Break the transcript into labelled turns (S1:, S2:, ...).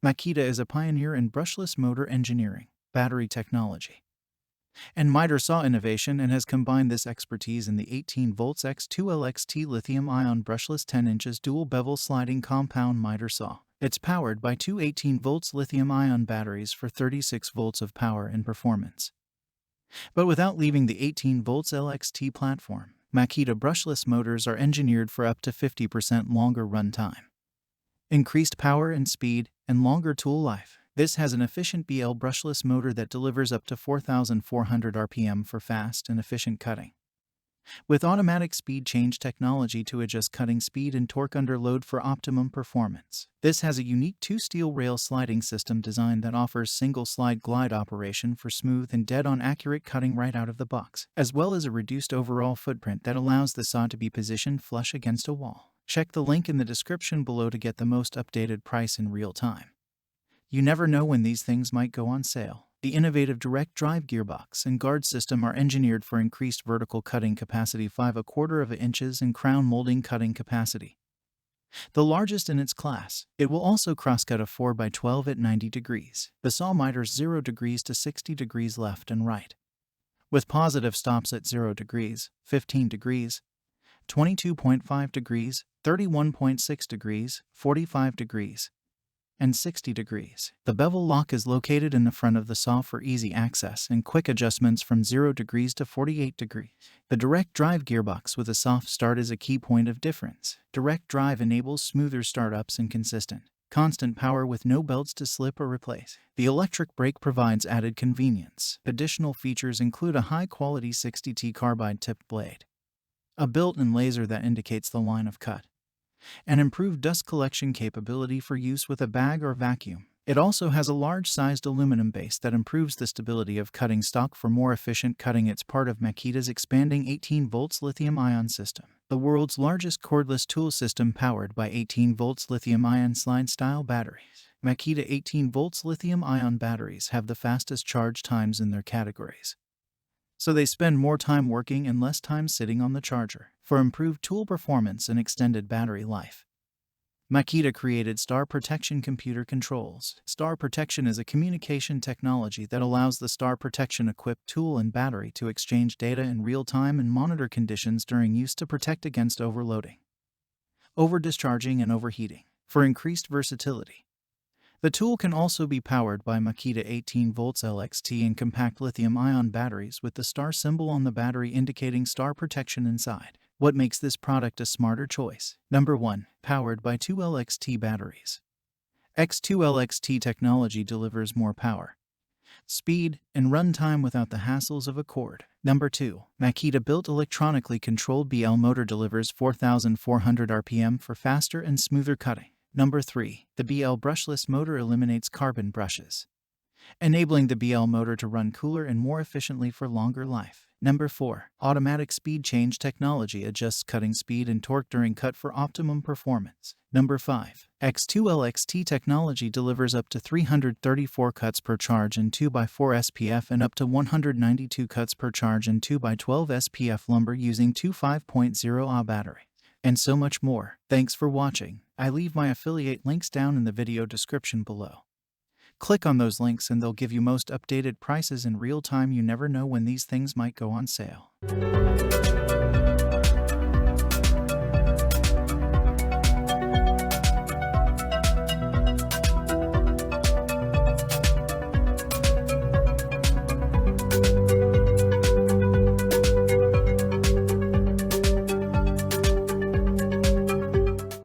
S1: Makita is a pioneer in brushless motor engineering, battery technology, and miter saw innovation and has combined this expertise in the 18 volts X2 LXT Lithium-Ion Brushless 10 inches dual bevel sliding compound miter saw. It's powered by two 18 volts lithium-ion batteries for 36 volts of power and performance. But without leaving the 18 volts LXT platform, Makita brushless motors are engineered for up to 50% longer run time, increased power and speed, and longer tool life. This has an efficient BL brushless motor that delivers up to 4,400 RPM for fast and efficient cutting, with automatic speed change technology to adjust cutting speed and torque under load for optimum performance. This has a unique two-steel rail sliding system design that offers single slide glide operation for smooth and dead-on accurate cutting right out of the box, as well as a reduced overall footprint that allows the saw to be positioned flush against a wall. Check the link in the description below to get the most updated price in real time. You never know when these things might go on sale. The innovative direct drive gearbox and guard system are engineered for increased vertical cutting capacity 5/4 inches and crown molding cutting capacity, the largest in its class. It will also crosscut a 4x12 at 90 degrees. The saw miters 0 degrees to 60 degrees left and right, with positive stops at 0 degrees, 15 degrees, 22.5 degrees, 31.6 degrees, 45 degrees, and 60 degrees. The bevel lock is located in the front of the saw for easy access and quick adjustments from 0 degrees to 48 degrees. The direct drive gearbox with a soft start is a key point of difference. Direct drive enables smoother startups and constant power with no belts to slip or replace. The electric brake provides added convenience. Additional features include a high-quality 60T carbide tipped blade, a built-in laser that indicates the line of cut, and improved dust collection capability for use with a bag or vacuum. It also has a large-sized aluminum base that improves the stability of cutting stock for more efficient cutting. It's part of Makita's expanding 18 volts lithium-ion system, the world's largest cordless tool system powered by 18 volts lithium-ion slide-style batteries. Makita 18 volts lithium-ion batteries have the fastest charge times in their categories, so they spend more time working and less time sitting on the charger. For improved tool performance and extended battery life, Makita created Star Protection computer controls. Star Protection is a communication technology that allows the Star Protection-equipped tool and battery to exchange data in real time and monitor conditions during use to protect against overloading, over-discharging, and overheating. For increased versatility, the tool can also be powered by Makita 18 volts LXT and compact lithium-ion batteries with the star symbol on the battery indicating Star Protection inside. What makes this product a smarter choice? Number 1. Powered by two LXT batteries. X2 LXT technology delivers more power, speed, and runtime without the hassles of a cord. Number 2. Makita-built electronically controlled BL motor delivers 4,400 RPM for faster and smoother cutting. Number 3. The BL brushless motor eliminates carbon brushes, enabling the BL motor to run cooler and more efficiently for longer life. Number 4. Automatic speed change technology adjusts cutting speed and torque during cut for optimum performance. Number 5. X2 LXT technology delivers up to 334 cuts per charge in 2x4 SPF and up to 192 cuts per charge in 2x12 SPF lumber using two 5.0 Ah batteries, and so much more. Thanks for watching. I leave my affiliate links down in the video description below. Click on those links and they'll give you most updated prices in real time. You never know when these things might go on sale.